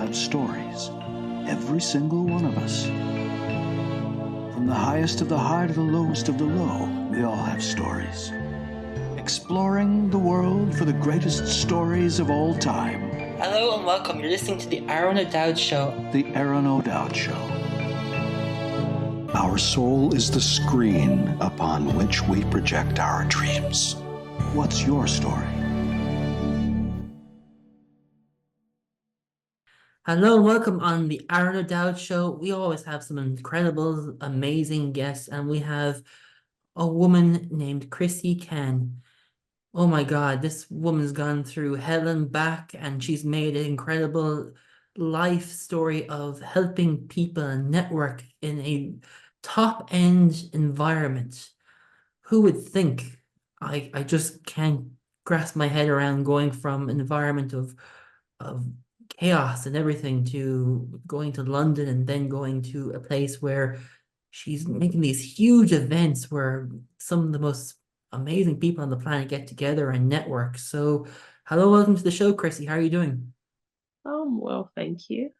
have stories. Every single one of us. From the highest of the high to the lowest of the low, we all have stories. Exploring the world for the greatest stories of all time. Hello and welcome. You're listening to the Aron O'Dowd Show. The Aron O'Dowd Show. Our soul is the screen upon which we project our dreams. What's your story? Hello and welcome on the Aron O'Dowd Show. We always have some incredible, amazing guests, and we have a woman named Chrissy Cann. Oh my God, this woman's gone through hell and back, and she's made an incredible life story of helping people and network in a top-end environment. Who would think? I just can't grasp my head around going from an environment of chaos and everything to going to London and then going to a place where she's making these huge events where some of the most amazing people on the planet get together and network. So, hello, welcome to the show, Chrissy. How are you doing? Well, thank you.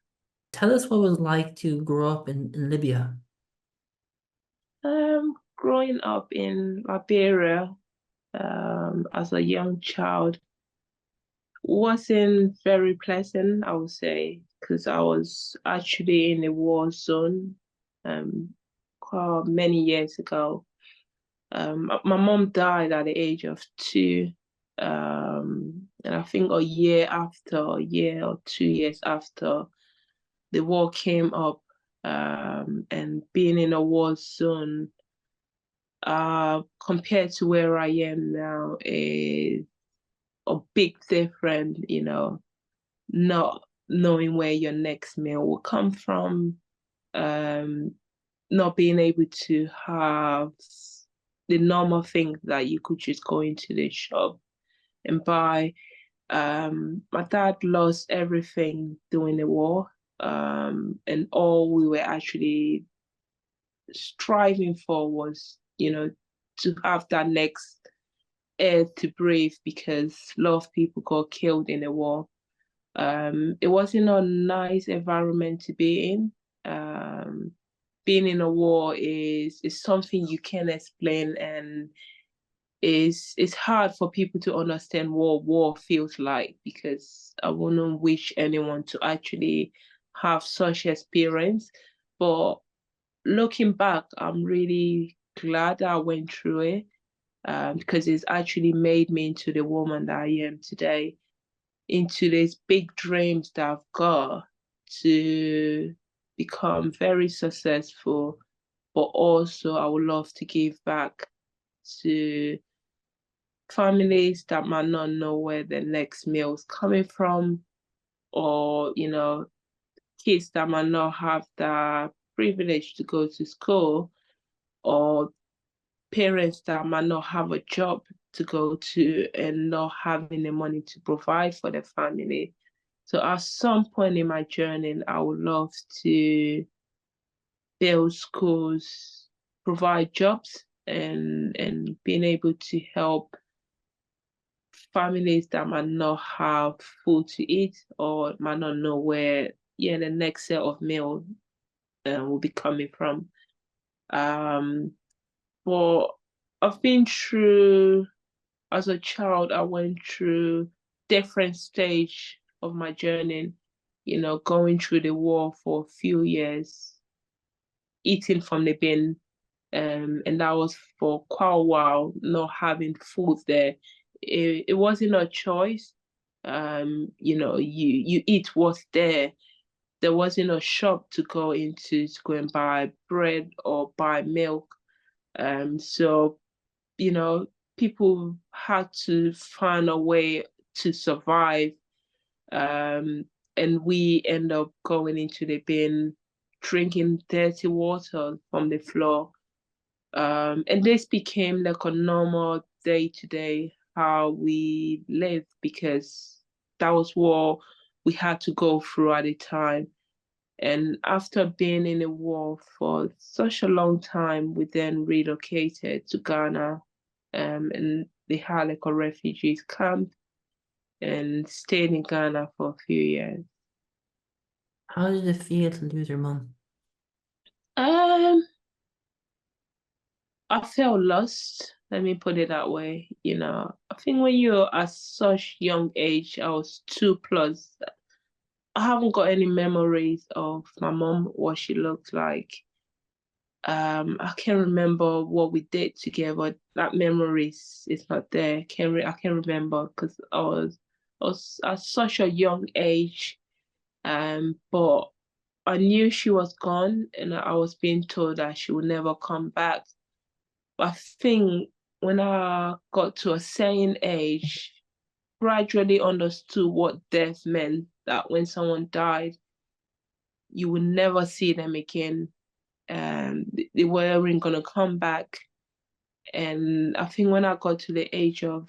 Tell us what it was like to grow up in Libya. Growing up in Liberia as a young child wasn't very pleasant, I would say, because I was actually in a war zone quite many years ago. My mom died at the age of 2, and I think a year or 2 years after the war came up, and being in a war zone, compared to where I am now, is a big difference, not knowing where your next meal will come from, not being able to have the normal things that you could just go into the shop and buy. My dad lost everything during the war, and all we were actually striving for was, to have that next air to breathe, because a lot of people got killed in the war. It wasn't a nice environment to be in. Being in a war is something you can't explain, and it's hard for people to understand what war feels like, because I wouldn't wish anyone to actually have such experience. But looking back, I'm really glad that I went through it, because it's actually made me into the woman that I am today, into these big dreams that I've got to become very successful. But also I would love to give back to families that might not know where their next meal is coming from, or, kids that might not have the privilege to go to school, or parents that might not have a job to go to and not having the money to provide for their family. So at some point in my journey, I would love to build schools, provide jobs, and being able to help families that might not have food to eat, or might not know where the next set of meal will be coming from. But I've been through, as a child, I went through different stage of my journey, going through the war for a few years, eating from the bin, and that was for quite a while, not having food there. It wasn't a choice. You eat what's there. There wasn't a shop to go into to go and buy bread or buy milk. So, people had to find a way to survive. And we end up going into the bin, drinking dirty water from the floor. And this became like a normal day-to-day how we live, because that was what we had to go through at the time. And after being in the war for such a long time, we then relocated to Ghana, and they had like a refugees camp, and stayed in Ghana for a few years. How did it feel to lose your mum? Um, I felt lost. Let me put it that way. I think when you're at such young age, I was 2 plus. I haven't got any memories of my mom, what she looked like. I can't remember what we did together. That memories is not there. I can't remember because I was at such a young age. But I knew she was gone, and I was being told that she would never come back. But I think when I got to a certain age, gradually understood what death meant. That when someone died, you would never see them again. They weren't gonna come back. And I think when I got to the age of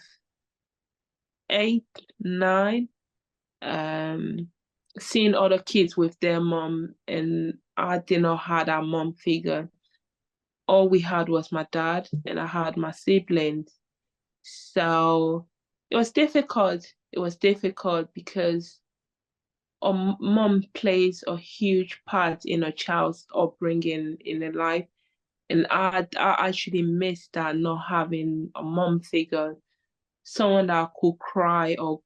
8, 9, um, seeing other kids with their mom, and I did not have that mom figure. All we had was my dad, and I had my siblings. So it was difficult. It was difficult because a mom plays a huge part in a child's upbringing in their life. And I actually missed that, not having a mom figure, someone that I could cry or,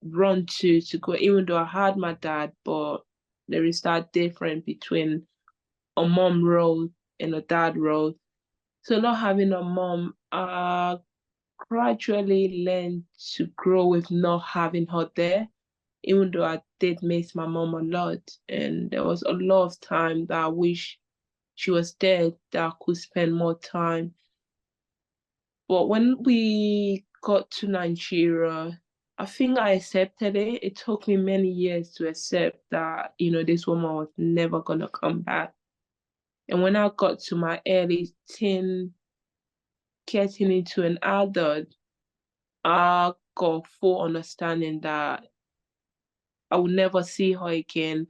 run to go, even though I had my dad, but there is that difference between a mom role and a dad role. So not having a mom, I gradually learned to grow with not having her there, even though I did miss my mom a lot. And there was a lot of time that I wish she was dead, that I could spend more time. But when we got to Nigeria, I think I accepted it. It took me many years to accept that, this woman was never gonna come back. And when I got to my early teen, getting into an adult, I got full understanding that I would never see her again.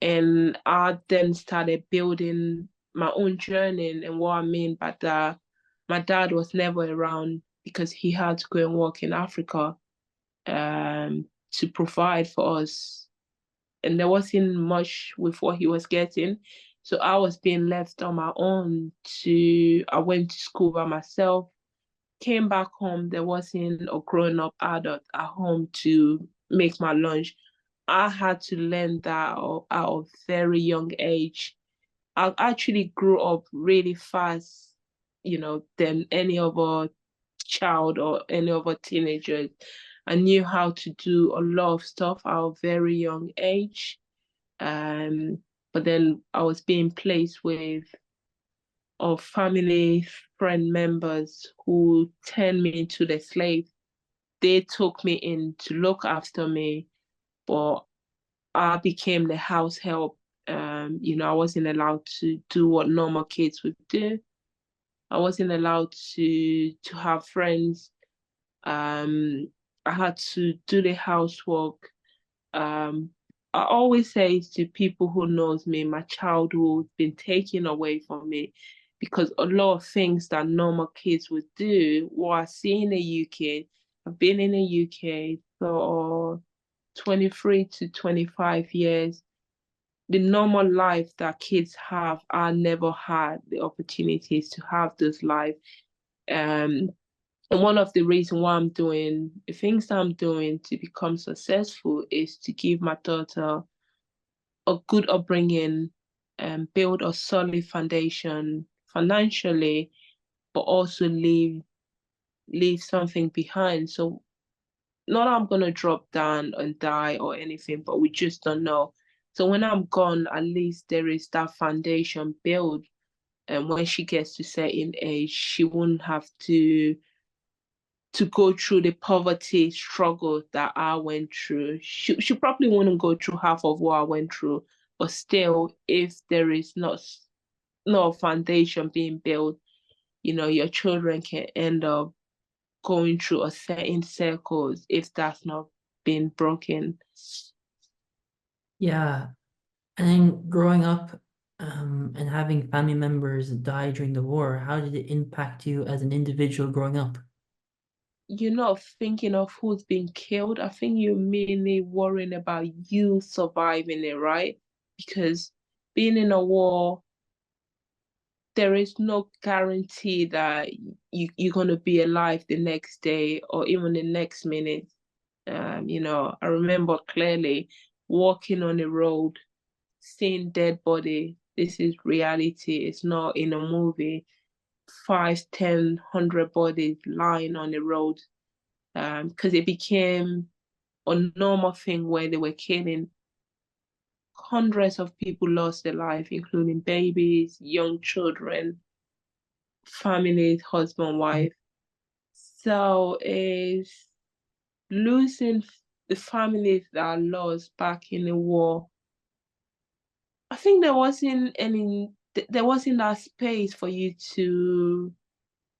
And I then started building my own journey. And what I mean by that, my dad was never around because he had to go and work in Africa to provide for us. And there wasn't much with what he was getting. So I was being left on my own I went to school by myself, came back home, there wasn't a grown up adult at home to make my lunch. I had to learn that at a very young age. I actually grew up really fast, than any other child or any other teenager. I knew how to do a lot of stuff at a very young age. Um, but then I was being placed with of family friend members who turned me into the slave. They took me in to look after me, but I became the house help. I wasn't allowed to do what normal kids would do. I wasn't allowed to have friends. Um, I had to do the housework. Um, I always say to people who knows me, my childhood been taken away from me because a lot of things that normal kids would do, what I see in the UK, I've been in the UK for 23 to 25 years. The normal life that kids have, I never had the opportunities to have this life. Um, and one of the reasons why I'm doing the things that I'm doing to become successful is to give my daughter a good upbringing and build a solid foundation financially, but also leave something behind. So not I'm gonna drop down and die or anything, but we just don't know. So when I'm gone, at least there is that foundation built. And when she gets to certain age, she won't have to go through the poverty struggle that I went through. She probably wouldn't go through half of what I went through, but still, if there is not a foundation being built, your children can end up going through a certain circles if that's not been broken. Yeah. And then growing up, and having family members die during the war, how did it impact you as an individual growing up? you're not thinking of who's been killed. I think you're mainly worrying about you surviving it, right? Because being in a war, there is no guarantee that you're going to be alive the next day or even the next minute. I remember clearly walking on the road, seeing dead body. This is reality. It's not in a movie. 5, 10, 100 bodies lying on the road. Because it became a normal thing where they were killing. Hundreds of people lost their life, including babies, young children, families, husband, wife. So is losing the families that are lost back in the war. I think there wasn't that space for you to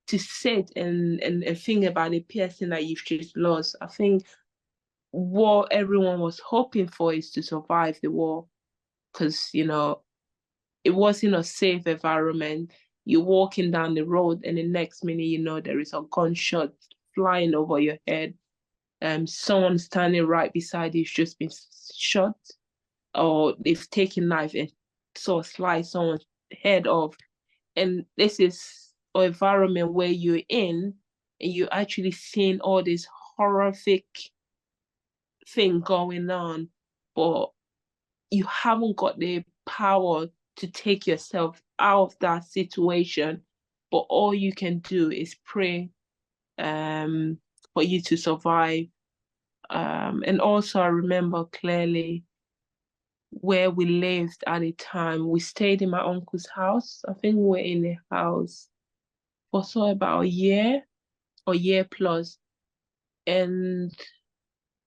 sit and think about the person that you've just lost. I think what everyone was hoping for is to survive the war, because it wasn't a safe environment. You're walking down the road and the next minute there is a gunshot flying over your head. Someone standing right beside you's just been shot, or they've taken a knife and slice someone's head off. And this is an environment where you're in and you're actually seeing all this horrific thing going on, but you haven't got the power to take yourself out of that situation. But all you can do is pray for you to survive. And also, I remember clearly where we lived at the time. We stayed in my uncle's house. I think we were in the house for about a year or year plus. And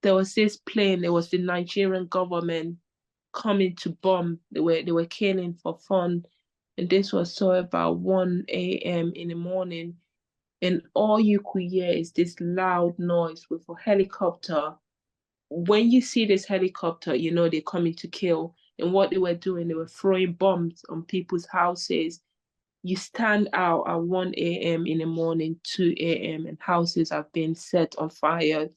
there was this plane, it was the Nigerian government coming to bomb. They were killing for fun. And this was about 1 a.m. in the morning. And all you could hear is this loud noise with a helicopter. When you see this helicopter, they're coming to kill. And what they were doing, they were throwing bombs on people's houses. You stand out at 1 a.m. in the morning, 2 a.m., and houses have been set on fire.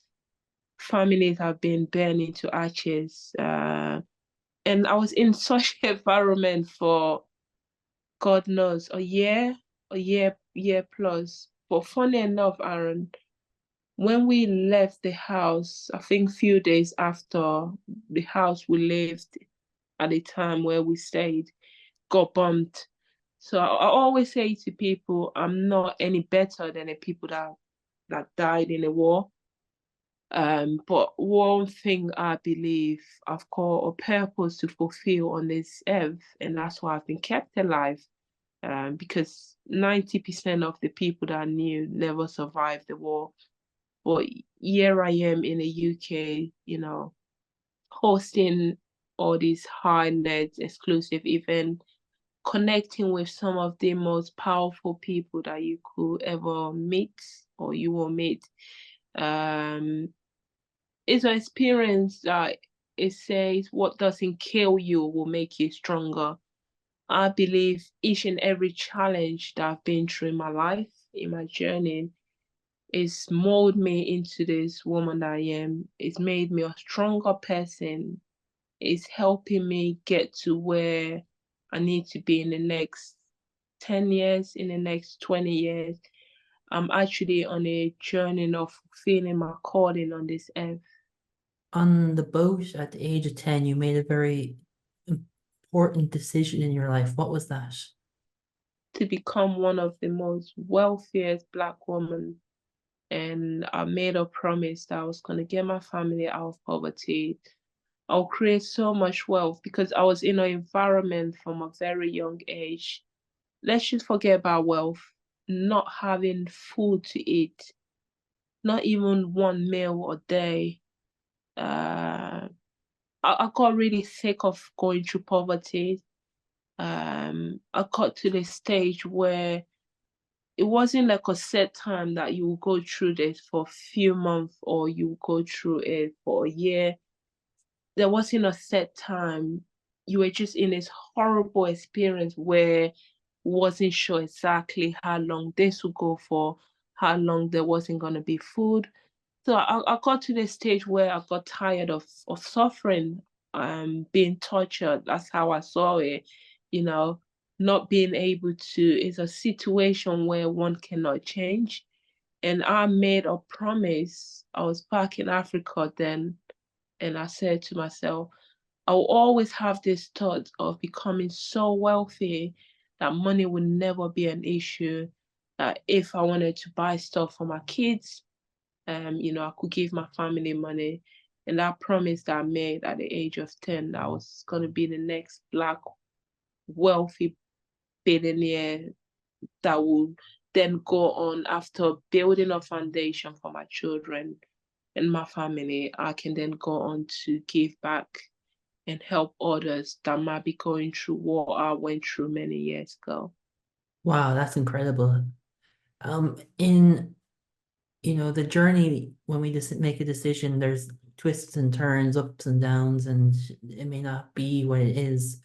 Families have been burned into ashes. And I was in such an environment for, God knows, a year plus. But funny enough, Aaron, when we left the house, I think a few days after, the house we lived at the time where we stayed got bombed. So I always say to people, I'm not any better than the people that died in the war. But one thing I believe I've got a purpose to fulfill on this earth, and that's why I've been kept alive. Because 90% of the people that I knew never survived the war. But here I am in the UK, hosting all these high-net exclusive events, connecting with some of the most powerful people that you could ever meet or you will meet. It's an experience that it says what doesn't kill you will make you stronger. I believe each and every challenge that I've been through in my life, in my journey, is molded me into this woman that I am. It's made me a stronger person. It's helping me get to where I need to be in the next 10 years, in the next 20 years. I'm actually on a journey of fulfilling my calling on this earth. On the boat at the age of 10, you made a very important decision in your life. What was that? To become one of the most wealthiest Black women. And I made a promise that I was going to get my family out of poverty. I'll create so much wealth, because I was in an environment from a very young age. Let's just forget about wealth. Not having food to eat, not even one meal a day. I got really sick of going through poverty. I got to the stage where it wasn't like a set time that you will go through this for a few months or you will go through it for a year. There wasn't a set time. You were just in this horrible experience where wasn't sure exactly how long this would go for, how long there wasn't going to be food. So I got to the stage where I got tired of suffering, being tortured. That's how I saw it, not being able to. It's a situation where one cannot change. And I made a promise. I was back in Africa then, and I said to myself, I'll always have this thought of becoming so wealthy that money will never be an issue. That if I wanted to buy stuff for my kids, I could give my family money. And that promise that I made at the age of 10, that I was going to be the next Black wealthy billionaire that will then go on, after building a foundation for my children and my family, I can then go on to give back and help others that might be going through what I went through many years ago. Wow, that's incredible. In the journey, when we just make a decision, there's twists and turns, ups and downs, and it may not be what it is.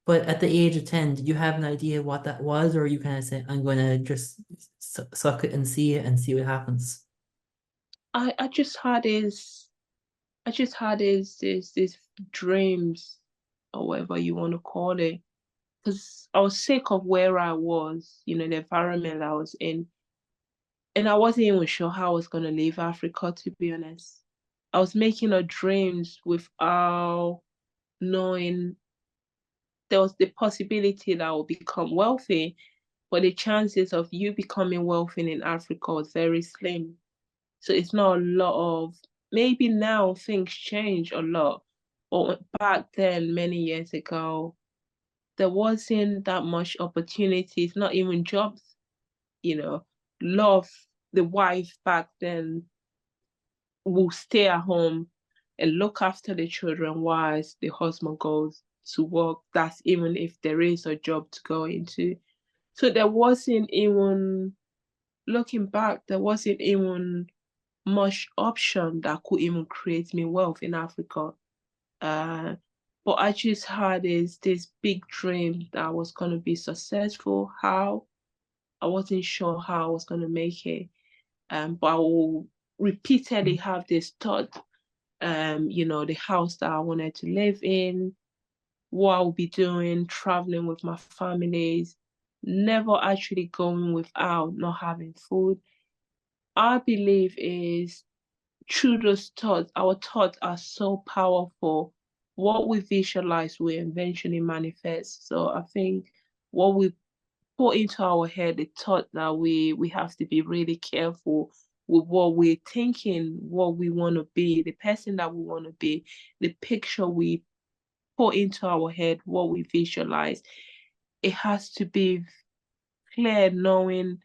But at the age of 10, did you have an idea what that was, or you kind of say, I'm going to just suck it and see it and see what happens? I just had these dreams, or whatever you want to call it, because I was sick of where I was, the environment I was in. And I wasn't even sure how I was going to leave Africa, to be honest. I was making a dreams without knowing there was the possibility that I would become wealthy, but the chances of you becoming wealthy in Africa was very slim. So it's not a lot of, maybe now things change a lot, but back then, many years ago, there wasn't that much opportunities, not even jobs, love. The wife back then will stay at home and look after the children whilst the husband goes to work. That's even if there is a job to go into. So there wasn't even, looking back, there wasn't even much option that could even create me wealth in Africa. But I just had this big dream that I was going to be successful. How? I wasn't sure how I was going to make it. But I will repeatedly have this thought, the house that I wanted to live in, what I'll be doing, traveling with my families, never actually going without not having food. I believe is through those thoughts, our thoughts are so powerful. What we visualize will eventually manifest. So I think what we put into our head, the thought that we have to be really careful with what we're thinking, what we want to be, the person that we want to be, the picture we put into our head, what we visualize. It has to be clear, knowing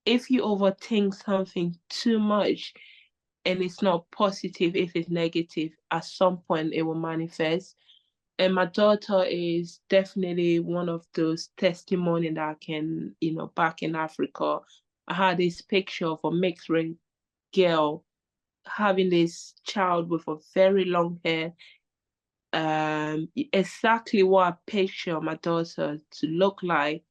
if you overthink something too much and it's not positive, if it's negative, at some point it will manifest. And my daughter is definitely one of those testimony that I can, back in Africa, I had this picture of a mixed race girl having this child with a very long hair. Exactly what I picture my daughter to look like.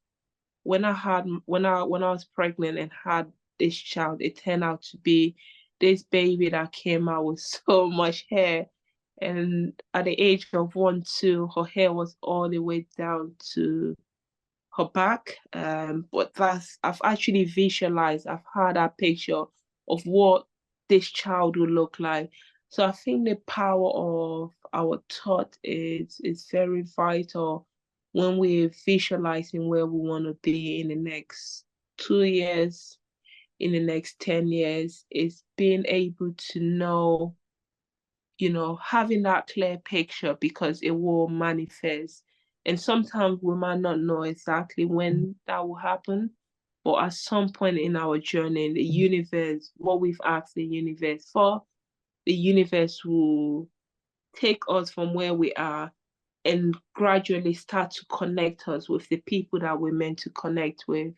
When I was pregnant and had this child, it turned out to be this baby that came out with so much hair. And at the age of 1, 2, her hair was all the way down to her back. But I've actually visualized, I've had a picture of what this child would look like. So I think the power of our thought is very vital when we're visualizing where we want to be in the next 2 years, in the next 10 years, is being able to know, having that clear picture, because it will manifest. And sometimes we might not know exactly when that will happen, but at some point in our journey, the universe, what we've asked the universe for, the universe will take us from where we are and gradually start to connect us with the people that we're meant to connect with,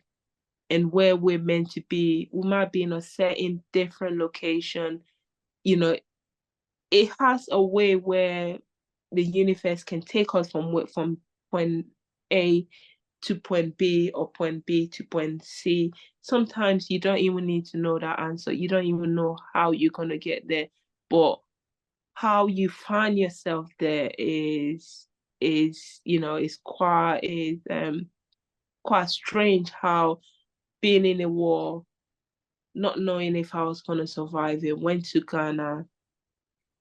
and where we're meant to be. We might be in a certain different location. It has a way where the universe can take us from point A to point B or point B to point C. Sometimes you don't even need to know that answer. You don't even know how you're going to get there. But how you find yourself there is quite strange. How being in a war, not knowing if I was going to survive it, went to Ghana,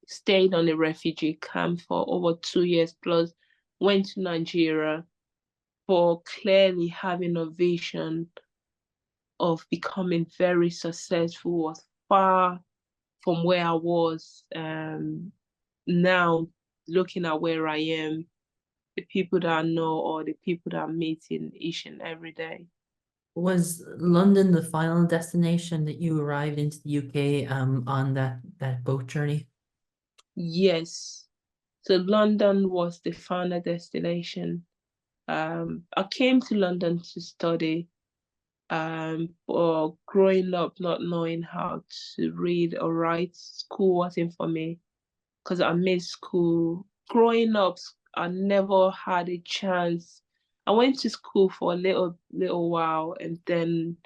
stayed on a refugee camp for over 2 years plus, went to Nigeria, for clearly having a vision of becoming very successful, was far from where I was. Now, looking at where I am, the people that I know or the people that I'm meeting each and every day. Was London the final destination that you arrived into the UK on that boat journey? Yes. So London was the final destination. I came to London to study, but growing up not knowing how to read or write, school wasn't for me because I missed school. Growing up, I never had a chance. I went to school for a little while, and then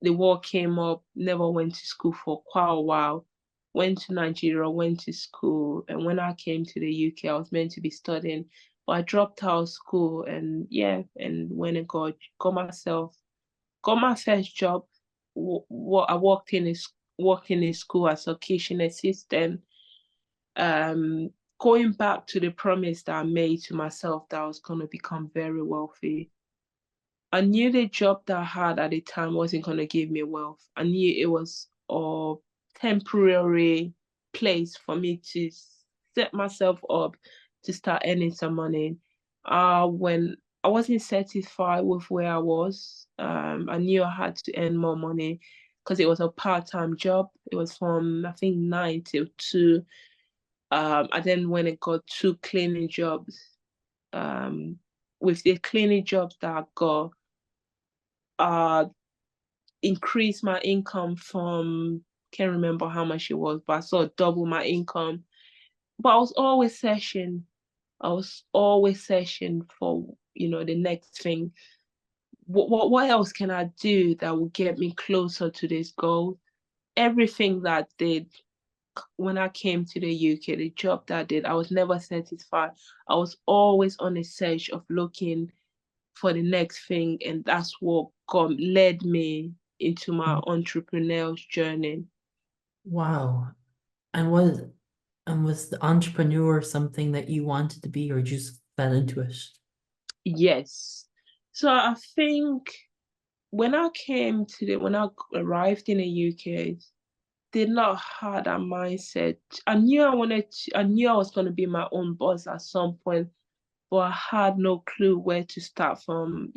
the war came up. Never went to school for quite a while. Went to Nigeria, went to school, and when I came to the UK, I was meant to be studying, but I dropped out of school, and went and got my first job. What I worked in a school as a kitchen assistant. Going back to the promise that I made to myself that I was going to become very wealthy. I knew the job that I had at the time wasn't going to give me wealth. I knew it was a temporary place for me to set myself up to start earning some money. When I wasn't satisfied with where I was, I knew I had to earn more money because it was a part-time job. It was from, I think, 9 till 2. I then went and got 2 cleaning jobs. With the cleaning jobs that I got, increased my income from, can't remember how much it was, but I sort of double my income. But I was always searching. for, the next thing. What else can I do that will get me closer to this goal? Everything that I did when I came to the UK, the job that I did, I was never satisfied. I was always on a search of looking for the next thing, and that's what led me into my entrepreneurial journey. Wow. And was the entrepreneur something that you wanted to be, or just fell into it? Yes. So I think when I arrived in the UK, did not have that mindset. I knew I was going to be my own boss at some point, but I had no clue where to start from,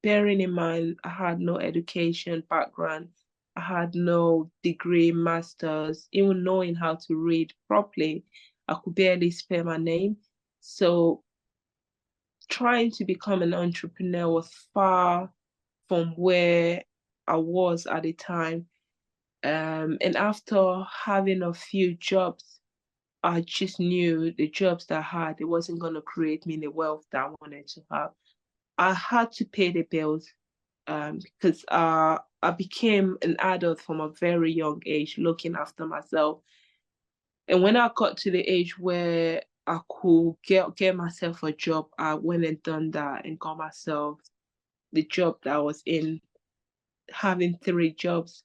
bearing in mind I had no education background. I had no degree, master's, even knowing how to read properly. I could barely spell my name. So trying to become an entrepreneur was far from where I was at the time. And after having a few jobs, I just knew the jobs that I had, it wasn't going to create me the wealth that I wanted to have. I had to pay the bills because I became an adult from a very young age, looking after myself. And when I got to the age where I could get myself a job, I went and done that and got myself the job that I was in, having 3 jobs.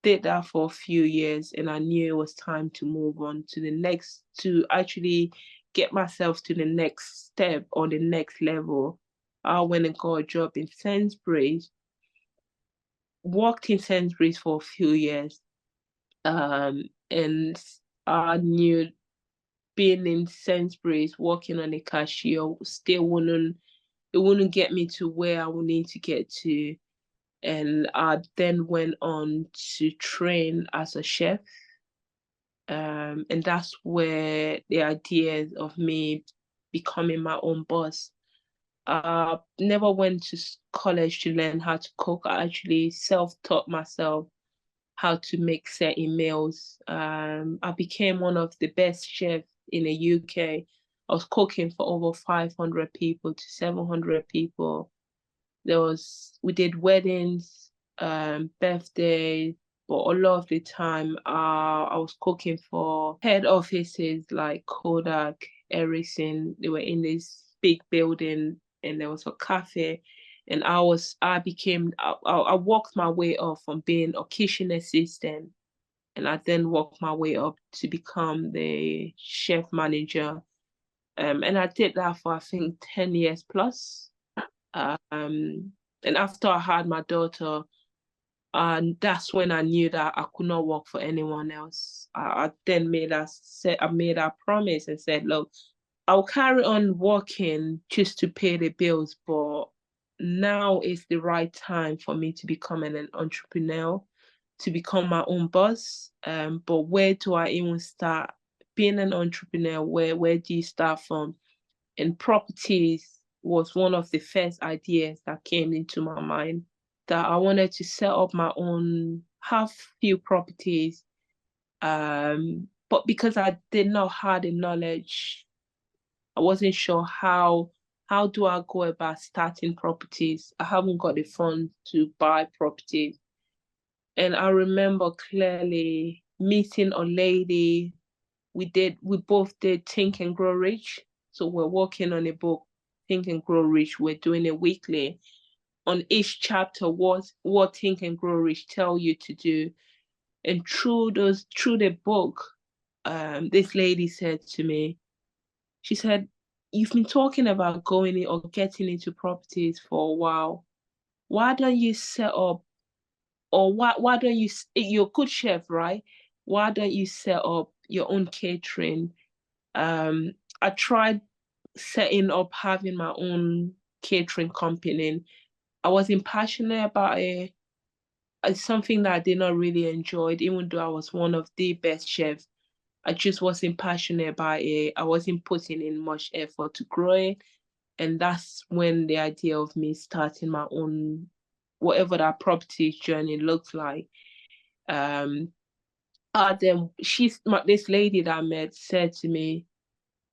Did that for a few years, and I knew it was time to move on to the next, to actually get myself to the next step or the next level. I went and got a job in Sainsbury's, worked in Sainsbury's for a few years, and I knew being in Sainsbury's, working on a cashier, still wouldn't get me to where I would need to get to. And I then went on to train as a chef. And that's where the idea of me becoming my own boss. I never went to college to learn how to cook. I actually self-taught myself how to make certain meals. I became one of the best chefs in the UK. I was cooking for over 500 people to 700 people. We did weddings, birthdays, but a lot of the time I was cooking for head offices like Kodak, Ericsson. They were in this big building, and there was a cafe. And I worked my way up from being a kitchen assistant, and I then worked my way up to become the chef manager. And I did that for, I think, 10 years plus. And after I had my daughter, and that's when I knew that I could not work for anyone else. I then made a promise and said, look, I'll carry on working just to pay the bills, but now is the right time for me to become an entrepreneur, to become my own boss. But where do I even start? Being an entrepreneur, where do you start from? And properties was one of the first ideas that came into my mind, that I wanted to set up my own, have few properties. But because I did not have the knowledge, I wasn't sure how do I go about starting properties. I haven't got the funds to buy properties. And I remember clearly meeting a lady. We both did Think and Grow Rich. So we're working on a book, Think and Grow Rich. We're doing it weekly. On each chapter, what Think and Grow Rich tell you to do. And through the book, this lady said to me, she said, you've been talking about going in or getting into properties for a while. Why don't you set up, or why don't you, you're a good chef, right? Why don't you set up your own catering? I tried setting up, having my own catering company. I wasn't passionate about it. It's something that I did not really enjoy, even though I was one of the best chefs. I just wasn't passionate about it. I wasn't putting in much effort to grow it. And that's when the idea of me starting my own, whatever that property journey looks like. Then this lady that I met said to me,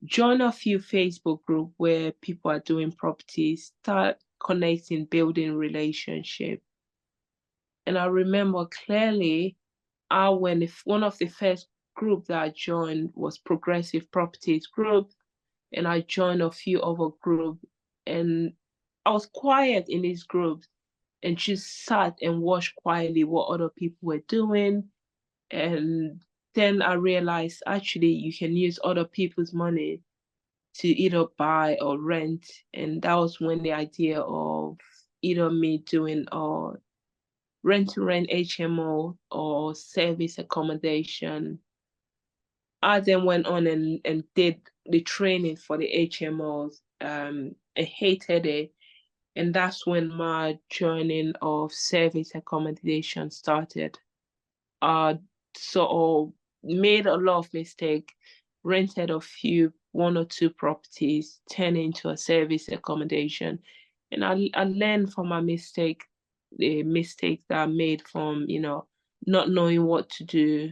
join a few Facebook group where people are doing properties, start connecting, building relationship. And I remember clearly, one of the first group that I joined was Progressive Properties Group, and I joined a few other groups, and I was quiet in these groups and just sat and watched quietly what other people were doing. And then I realized actually you can use other people's money to either buy or rent. And that was when the idea of either me doing rent-to-rent HMO or service accommodation. I then went on and did the training for the HMOs. I hated it. And that's when my journey of service accommodation started. So made a lot of mistakes, rented one or two properties, turned into a service accommodation. And I learned from my mistake, the mistakes that I made from, not knowing what to do,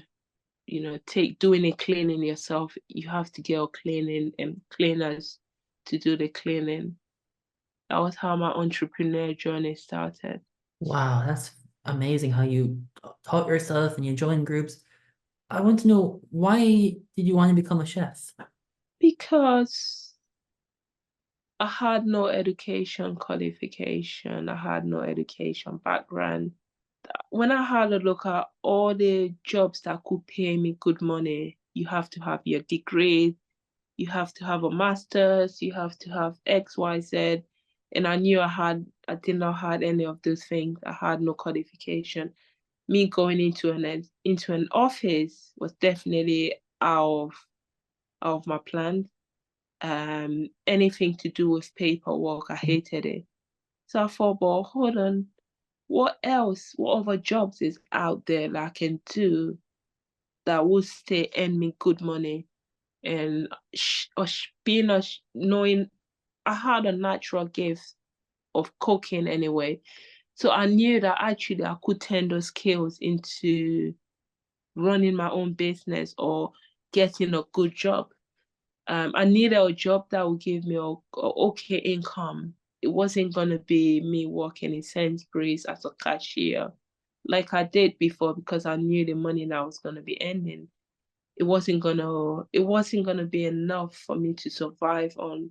doing a cleaning yourself. You have to get a cleaning and cleaners to do the cleaning. That was how my entrepreneur journey started. Wow, that's amazing how you taught yourself and you joined groups. I want to know, why did you want to become a chef? Because I had no education qualification. I had no education background. When I had a look at all the jobs that could pay me good money, you have to have your degree, you have to have a master's, you have to have X, Y, Z. And I knew I did not have any of those things. I had no qualification. Me going into an office was definitely out of my plan. Anything to do with paperwork, I hated it. So I thought, well, hold on, what else? What other jobs is out there that I can do that will stay earn me good money? And knowing I had a natural gift of cooking anyway. So I knew that actually I could turn those skills into running my own business or getting a good job. I needed a job that would give me a okay income. It wasn't gonna be me working in Sainsbury's as a cashier, like I did before, because I knew the money that I was gonna be earning. It wasn't gonna be enough for me to survive on.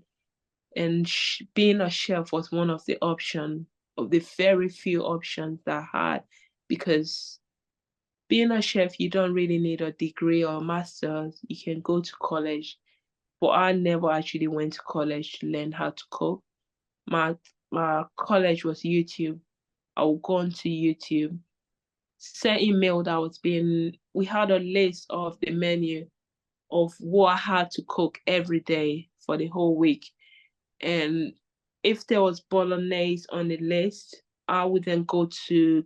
And being a chef was one of the options, of the very few options that I had, because being a chef, you don't really need a degree or a master's. You can go to college, but I never actually went to college to learn how to cook. My college was YouTube. I would go onto YouTube, certain meal that was being. We had a list of the menu of what I had to cook every day for the whole week. And if there was bolognese on the list, I would then go onto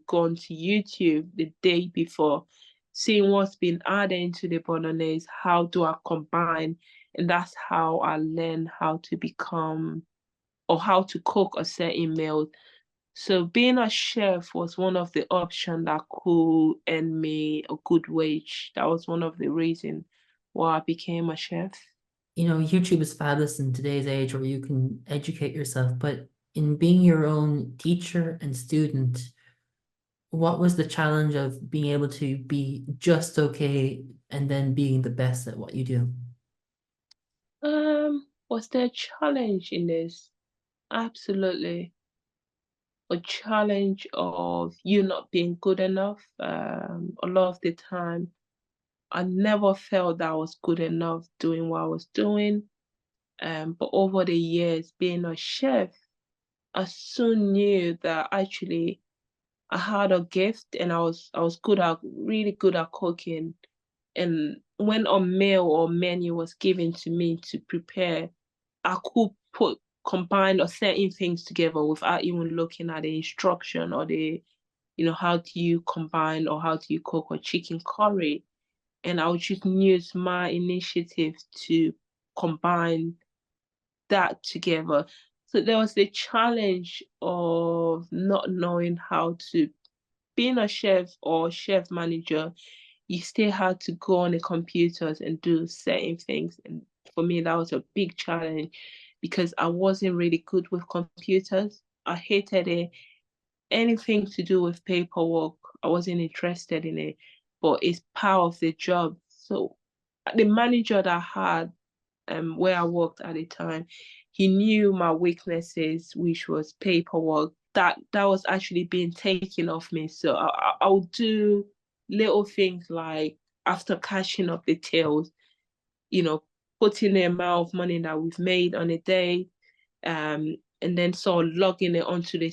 YouTube the day before, seeing what's been added into the bolognese, how do I combine, and that's how I learned how to become, or how to cook a certain meal. So being a chef was one of the options that could earn me a good wage. That was one of the reasons why I became a chef. YouTube is fabulous in today's age where you can educate yourself, but in being your own teacher and student, what was the challenge of being able to be just okay and then being the best at what you do? Was there a challenge in this? Absolutely. A challenge of you not being good enough. A lot of the time, I never felt that I was good enough doing what I was doing. But over the years, being a chef, I soon knew that actually I had a gift, and I was really good at cooking. And when a meal or menu was given to me to prepare, I could combine or certain things together without even looking at the instruction, or how do you combine, or how do you cook a chicken curry. And I would just use my initiative to combine that together. So there was the challenge of not knowing how to, being a chef or chef manager, you still had to go on the computers and do certain things. And for me, that was a big challenge, because I wasn't really good with computers. I hated it. Anything to do with paperwork, I wasn't interested in it, but it's part of the job. So the manager that I had, where I worked at the time, he knew my weaknesses, which was paperwork. That was actually being taken off me. So I would do little things like, after cashing up the tails, you know, putting the amount of money that we've made on a day, and then sort of logging it onto the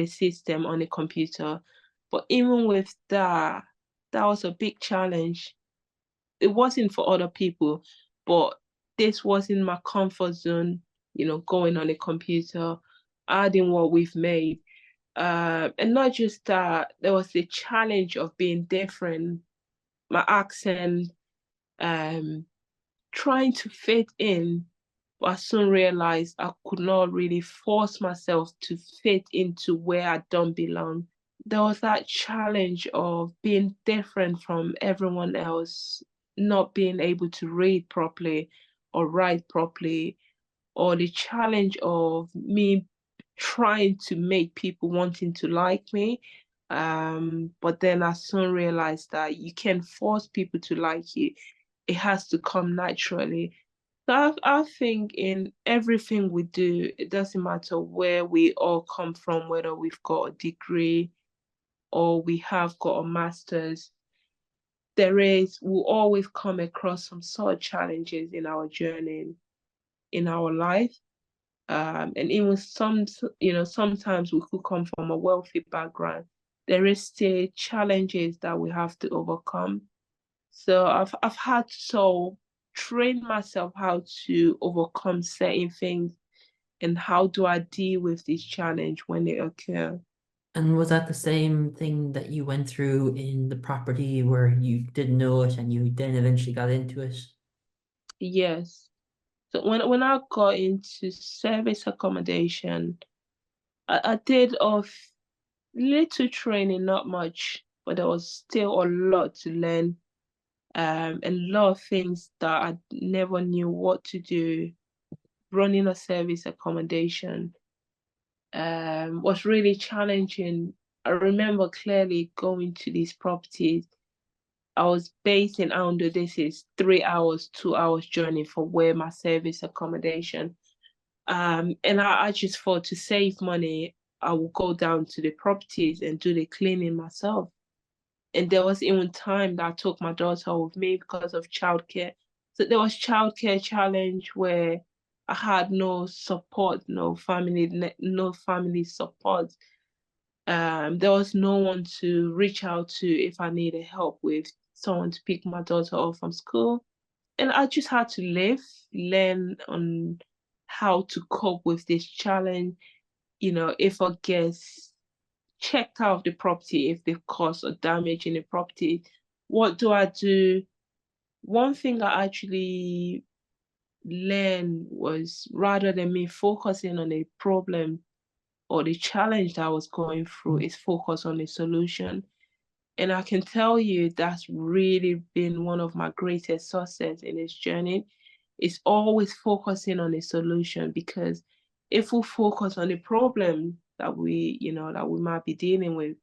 system on the computer. But even with that, that was a big challenge. It wasn't for other people, but this was in my comfort zone, going on a computer, adding what we've made. And not just that, there was the challenge of being different, my accent, um, trying to fit in. But I soon realized I could not really force myself to fit into where I don't belong. There was that challenge of being different from everyone else, not being able to read properly or write properly, or the challenge of me trying to make people wanting to like me. But then I soon realized that you can't force people to like you. It has to come naturally. So I think in everything we do, it doesn't matter where we all come from, whether we've got a degree or we have got a master's, we'll always come across some sort of challenges in our journey, in our life. And even sometimes we could come from a wealthy background. There is still challenges that we have to overcome. So I've had to train myself how to overcome certain things, and how do I deal with this challenge when they occur. And was that the same thing that you went through in the property where you didn't know it and you then eventually got into it? Yes. So when I got into service accommodation, I did of little training, not much, but there was still a lot to learn. A lot of things that I never knew what to do. Running a service accommodation was really challenging. I remember clearly going to these properties. I was based in Oundo. This is 3 hours, 2 hours journey from where my service accommodation. And I just thought to save money, I would go down to the properties and do the cleaning myself. And there was even time that I took my daughter with me because of childcare. So there was childcare challenge where I had no support, no family support. There was no one to reach out to if I needed help with someone to pick my daughter up from school. And I just had to learn on how to cope with this challenge. If a guest checked out of the property, if they've caused a damage in the property, what do I do? One thing I actually learned was, rather than me focusing on a problem or the challenge that I was going through, is focus on the solution. And I can tell you that's really been one of my greatest success in this journey, is always focusing on the solution. Because if we focus on the problem that we might be dealing with,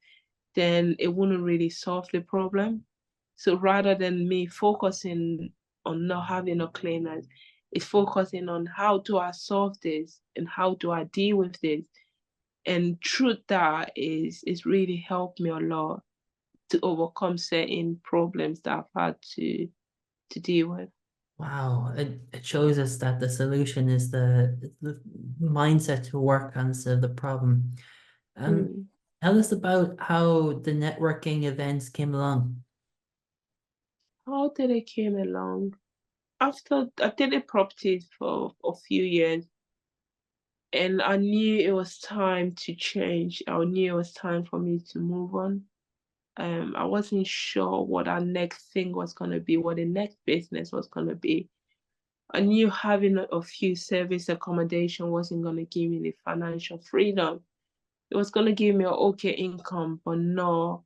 then it wouldn't really solve the problem. So rather than me focusing on not having a cleaners, it's focusing on how do I solve this and how do I deal with this. And through that is really helped me a lot to overcome certain problems that I've had to deal with. Wow, it shows us that the solution is the mindset to work on the problem. Mm. Tell us about how the networking events came along. How did it came along? After I did the properties for a few years, and I knew it was time to change. I knew it was time for me to move on. I wasn't sure what our next thing was gonna be, what the next business was gonna be. I knew having a few service accommodation wasn't gonna give me the financial freedom. It was gonna give me an okay income, but not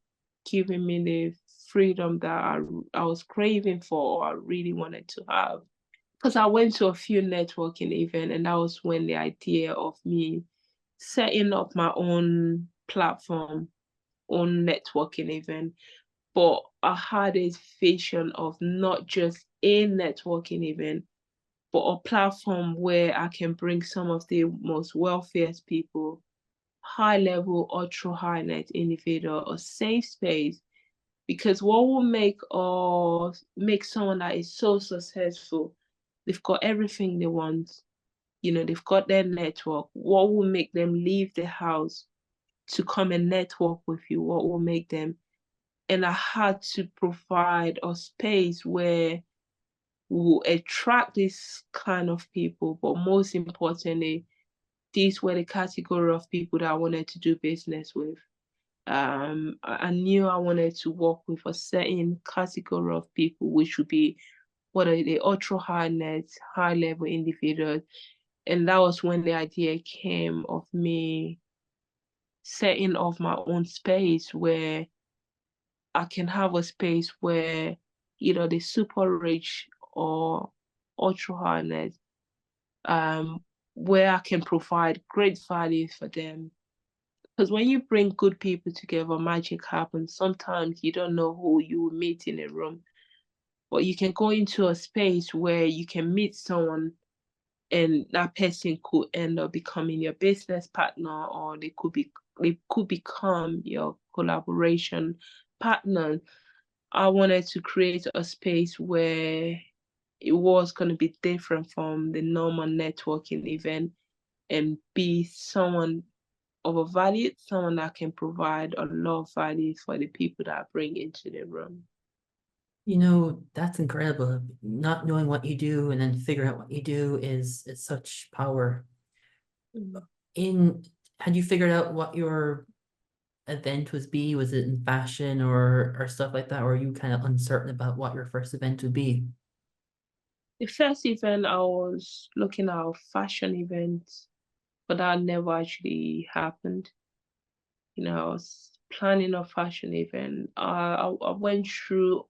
giving me the freedom that I was craving for, or I really wanted to have. Because I went to a few networking events, and that was when the idea of me setting up my own platform, own networking event. But I had a vision of not just a networking event, but a platform where I can bring some of the most wealthiest people, high level, ultra high net individual, a safe space. Because what will make someone that is so successful, they've got everything they want, they've got their network. What will make them leave the house to come and network with you? What will make them? And I had to provide a space where we will attract this kind of people, but most importantly, these were the category of people that I wanted to do business with. I knew I wanted to work with a certain category of people, which would be what are the ultra high net, high level individuals. And that was when the idea came of me setting off my own space where I can have a space where either the super rich or ultra high net, where I can provide great value for them. Because when you bring good people together, magic happens. Sometimes you don't know who you will meet in a room, but you can go into a space where you can meet someone, and that person could end up becoming your business partner, or they could become your collaboration partner. I wanted to create a space where it was going to be different from the normal networking event, and be someone of a value, someone that can provide a lot of value for the people that I bring into the room. That's incredible. Not knowing what you do and then figure out what you do is such power. Mm. Had you figured out what your event was be? Was it in fashion or stuff like that? Or are you kind of uncertain about what your first event would be? The first event I was looking at fashion events, but that never actually happened. I was planning a fashion event. I went through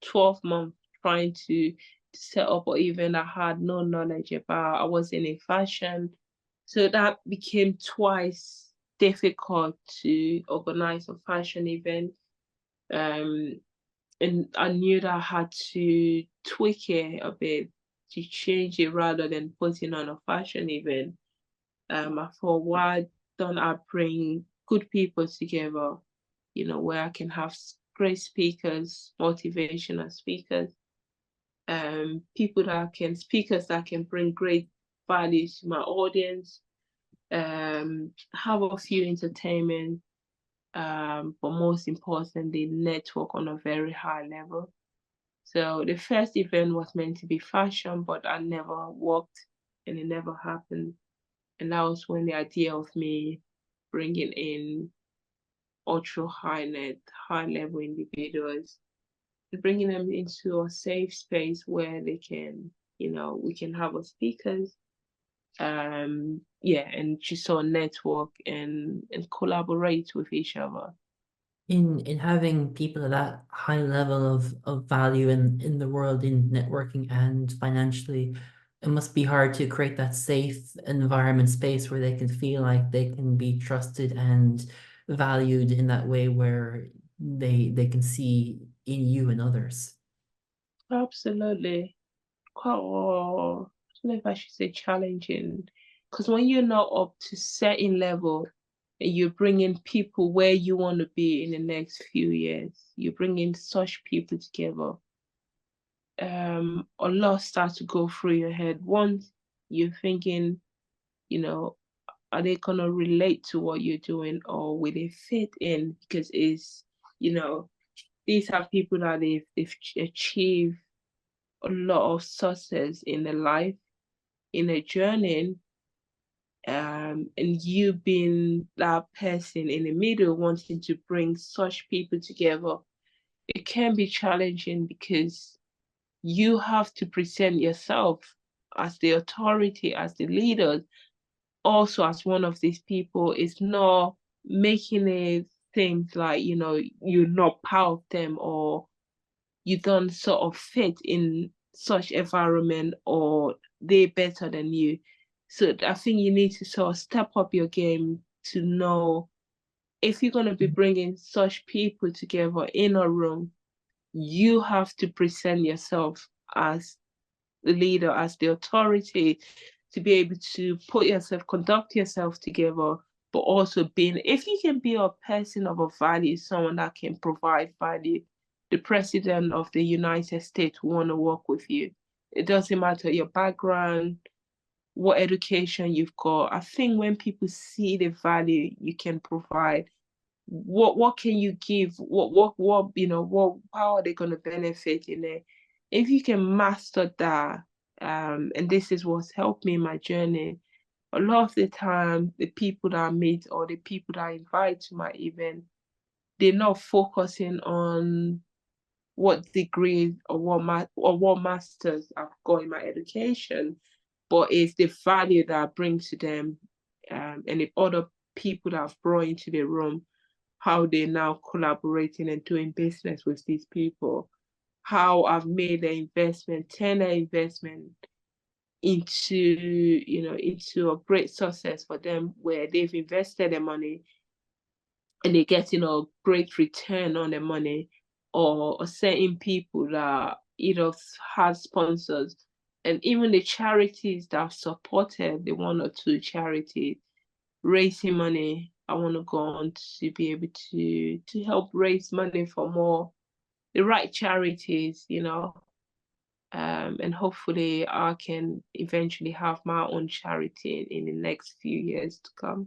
12 months trying to set up an event I had no knowledge about. I wasn't in fashion. So that became twice difficult to organize a fashion event. And I knew that I had to tweak it a bit to change it rather than putting on a fashion event. I thought, why don't I bring good people together, where I can have great speakers, motivational speakers, speakers that can bring great value to my audience, have a few entertainment, but most importantly, network on a very high level. So the first event was meant to be fashion, but I never worked and it never happened. And that was when the idea of me bringing in ultra high level individuals, bringing them into a safe space where they can, we can have a speakers, and just sort of network and collaborate with each other. In having people at that high level of value in the world, in networking and financially, it must be hard to create that safe environment space where they can feel like they can be trusted and valued in that way where they can see in you and others. Absolutely. Quite, I don't know if I should say challenging, because when you're not up to certain level and you're bringing people where you want to be in the next few years, you're bringing such people together, a lot starts to go through your head. Once you're thinking, are they gonna relate to what you're doing, or will they fit in? Because these are people that they've achieved a lot of success in their life, in a journey, and you being that person in the middle wanting to bring such people together, it can be challenging because you have to present yourself as the authority, as the leader, also as one of these people. Is not making it seem like you're not part of them, or you don't sort of fit in such environment, or they're better than you. So I think you need to sort of step up your game to know if you're going to be bringing such people together in a room, you have to present yourself as the leader, as the authority, to be able to conduct yourself together, but also if you can be a person of a value, someone that can provide value, the president of the United States will want to work with you. It doesn't matter your background, what education you've got. I think when people see the value you can provide, what can you give? How are they going to benefit in it? If you can master that, and this is what's helped me in my journey. A lot of the time, the people that I meet or the people that I invite to my event, they're not focusing on what degree or what masters I've got in my education, but it's the value that I bring to them, and the other people that I've brought into the room, how they're now collaborating and doing business with these people, how I've made an investment, turn an investment into a great success for them, where they've invested their money and they're getting a great return on their money, or certain people that had sponsors, and even the charities that have supported the one or two charities raising money. I want to go on to be able to help raise money for the right charities, and hopefully I can eventually have my own charity in the next few years to come.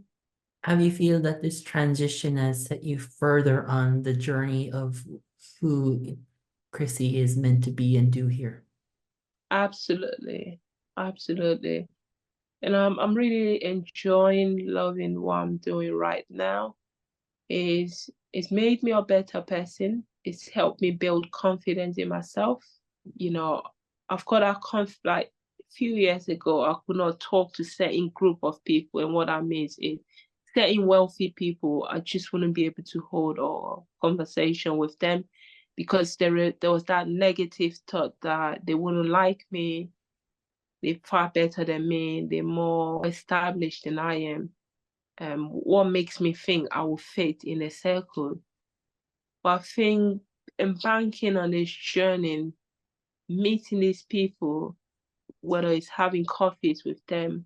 How do you feel that this transition has set you further on the journey of who Chrissy is meant to be and do here? Absolutely, absolutely. And I'm really enjoying, loving what I'm doing right now. It's made me a better person. It's helped me build confidence in myself. I've got like a few years ago, I could not talk to certain group of people, and what that means is certain wealthy people, I just wouldn't be able to hold a conversation with them because there was that negative thought that they wouldn't like me, they're far better than me, they're more established than I am. What makes me think I will fit in a circle? But I think embarking on this journey, meeting these people, whether it's having coffees with them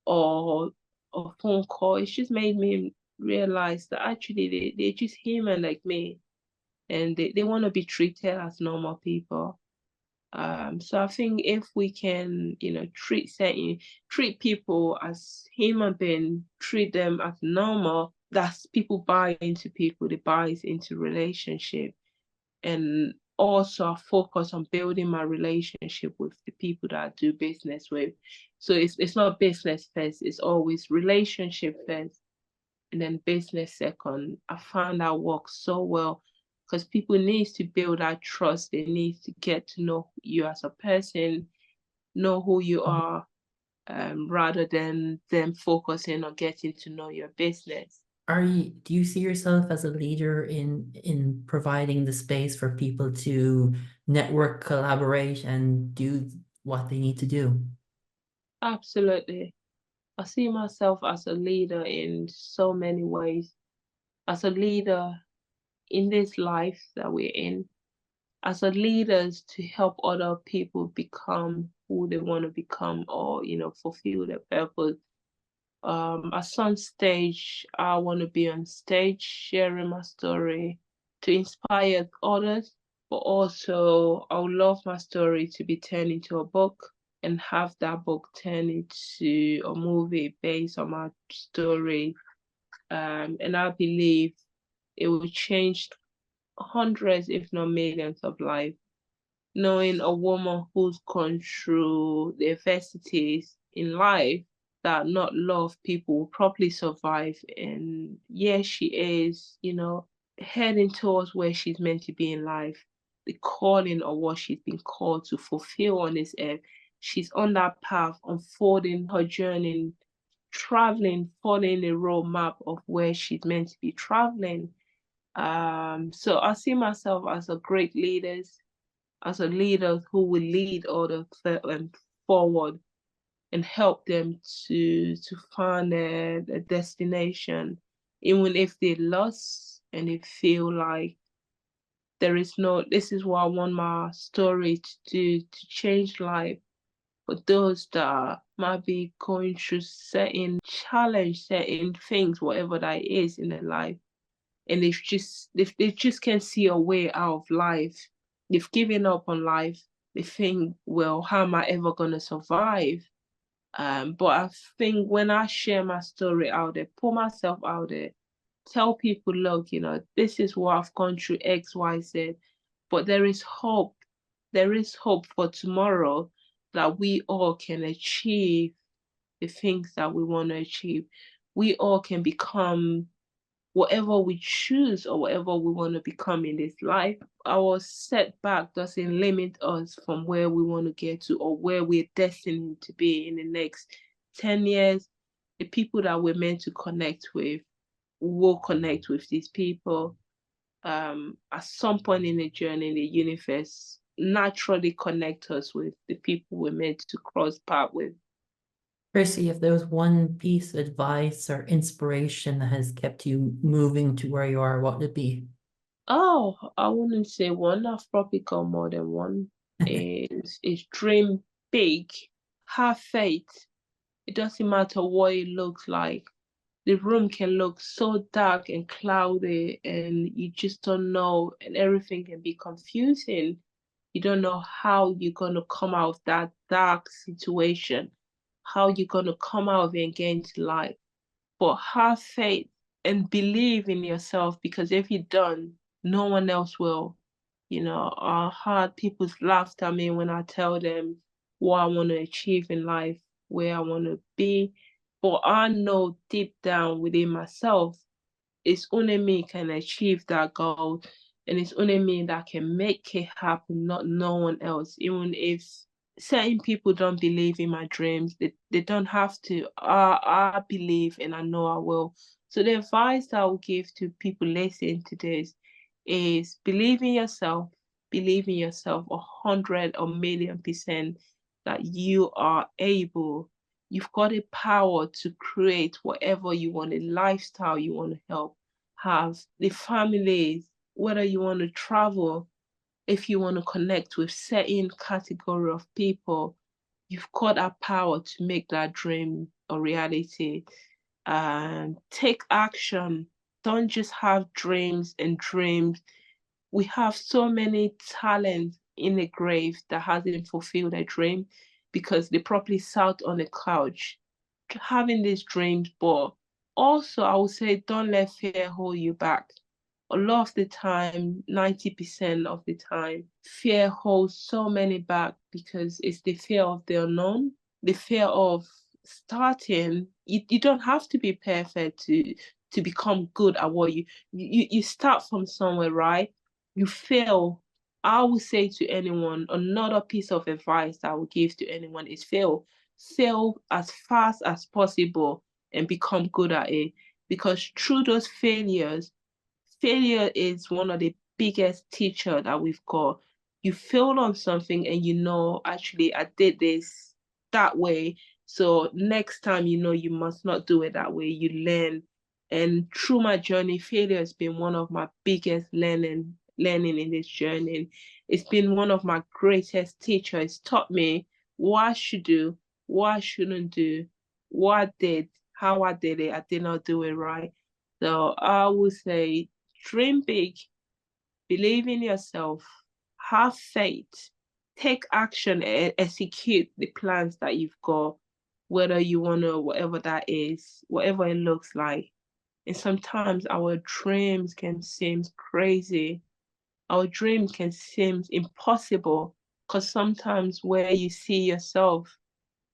or a phone call, it's just made me realize that actually they're just human like me, and they want to be treated as normal people. So I think if we can, treat people as human beings, treat them as normal, that's people buy into people, they buy into relationship, and also focus on building my relationship with the people that I do business with. So it's not business first, it's always relationship first, and then business second. I found that works so well because people need to build that trust. They need to get to know you as a person, know who you are, rather than them focusing on getting to know your business. Do you see yourself as a leader in providing the space for people to network, collaborate, and do what they need to do? Absolutely. I see myself as a leader in so many ways. As a leader in this life that we're in, as a leaders to help other people become who they want to become, or fulfill their purpose. At some stage, I want to be on stage sharing my story to inspire others, but also I would love my story to be turned into a book and have that book turned into a movie based on my story. And I believe it will change hundreds, if not millions, of lives. Knowing a woman who's gone through the adversities in life, that not a lot of people will probably survive. And yeah, she is, heading towards where she's meant to be in life, the calling of what she's been called to fulfill on this earth. She's on that path, unfolding her journey, traveling, following the roadmap of where she's meant to be traveling. So I see myself as a great leader, as a leader who will lead others forward and help them to find a destination, even if they lost and they feel like there is no. This is what I want my story to do, to change life for those that might be going through certain challenge, certain things, whatever that is in their life, and they just can't see a way out of life. They've given up on life. They think, well, how am I ever gonna survive? But I think when I share my story out there, put myself out there, tell people, look, this is what I've gone through, X, Y, Z, but there is hope. There is hope for tomorrow, that we all can achieve the things that we want to achieve. We all can become whatever we choose or whatever we want to become in this life. Our setback doesn't limit us from where we want to get to or where we're destined to be in the next 10 years. The people that we're meant to connect with will connect with these people. At some point in the journey, the universe naturally connect us with the people we're meant to cross path with. Chrissy, if there was one piece of advice or inspiration that has kept you moving to where you are, what would it be? Oh, I wouldn't say one. I've probably got more than one. Is dream big, have faith. It doesn't matter what it looks like. The room can look so dark and cloudy, and you just don't know, and everything can be confusing. You don't know how you're gonna come out of that dark situation, how you're gonna come out of it and get into life. But have faith and believe in yourself, because if you don't, no one else will. I heard people laugh at me when I tell them what I want to achieve in life, where I want to be. But I know deep down within myself, it's only me can achieve that goal, and it's only me that can make it happen, not no one else. Even if certain people don't believe in my dreams, they don't have to. I believe, and I know I will. So the advice that I will give to people listening to this is believe in yourself 100 or million% that you are able. You've got a power to create whatever you want, a lifestyle you want to help have, the families, whether you want to travel, if you want to connect with certain category of people, you've got that power to make that dream a reality. And take action. Don't just have dreams and dreams. We have so many talents in the grave that hasn't fulfilled their dream because they probably sat on the couch having these dreams. But also, I would say, don't let fear hold you back. A lot of the time, 90% of the time, fear holds so many back because it's the fear of the unknown, the fear of starting. You don't have to be perfect to become good at what you start from somewhere, right? You fail. I would say to anyone, another piece of advice I would give to anyone is fail. Fail as fast as possible and become good at it. Because through those failure is one of the biggest teacher that we've got. You failed on something and actually I did this that way. So next time, you must not do it that way. You learn. And through my journey, failure has been one of my biggest learning in this journey. It's been one of my greatest teachers. It's taught me what I should do, what I shouldn't do, what I did, how I did it. I did not do it right. So I would say dream big, believe in yourself, have faith, take action, and execute the plans that you've got, whether you want to, whatever that is, whatever it looks like. And sometimes our dreams can seem crazy. Our dreams can seem impossible because sometimes where you see yourself,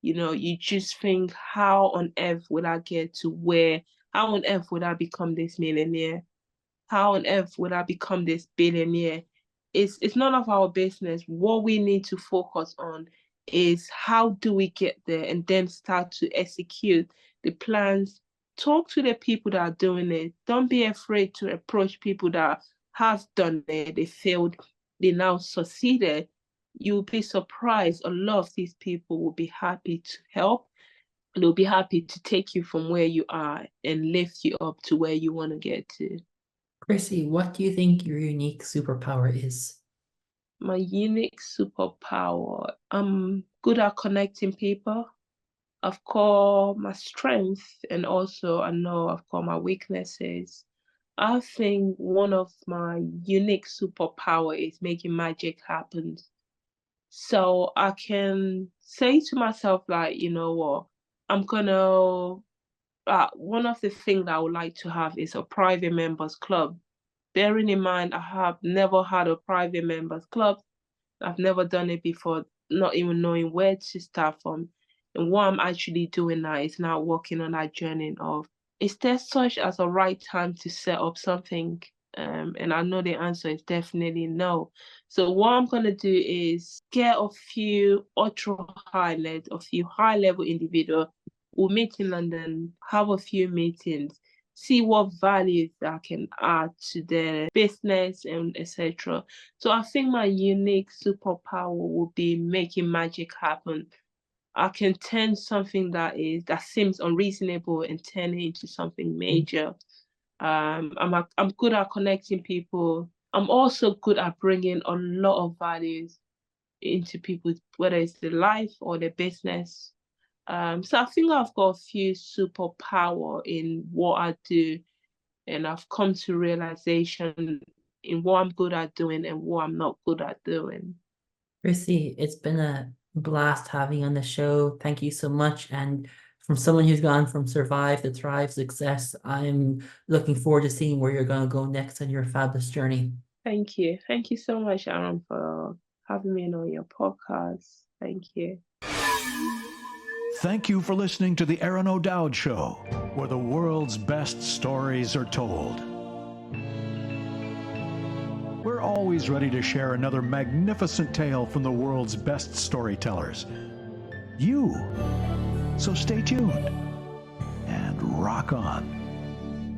you just think, how on earth would I get to where? How on earth would I become this millionaire? How on earth would I become this billionaire? It's none of our business. What we need to focus on is how do we get there and then start to execute the plans. Talk to the people that are doing it. Don't be afraid to approach people that have done it. They failed, they now succeeded. You'll be surprised. A lot of these people will be happy to help. They'll be happy to take you from where you are and lift you up to where you want to get to. Chrissy, what do you think your unique superpower is? My unique superpower, I'm good at connecting people. I've got my strength and also I know I've got my weaknesses. I think one of my unique superpower is making magic happen. So I can say to myself, like, you know what, I'm gonna, one of the things that I would like to have is a private members club. Bearing in mind, I have never had a private members club. I've never done it before, not even knowing where to start from. And what I'm actually doing now is now working on that journey of, is there such as a right time to set up something? And I know the answer is definitely no. So what I'm going to do is get a few a few high-level individuals. We'll meet in London, have a few meetings, see what values I can add to their business and etc. So I think my unique superpower will be making magic happen. I can turn something that seems unreasonable and turn it into something major. I'm good at connecting people. I'm also good at bringing a lot of values into people, whether it's their life or their business. So I think I've got a few superpower in what I do, and I've come to realization in what I'm good at doing and what I'm not good at doing. Chrissy, it's been a blast having you on the show. Thank you so much. And from someone who's gone from survive to thrive success, I'm looking forward to seeing where you're going to go next on your fabulous journey. Thank you. Thank you so much, Aron, for having me on your podcast. Thank you. Thank you for listening to the Aron O'Dowd Show, where the world's best stories are told. We're always ready to share another magnificent tale from the world's best storytellers. So stay tuned and rock on.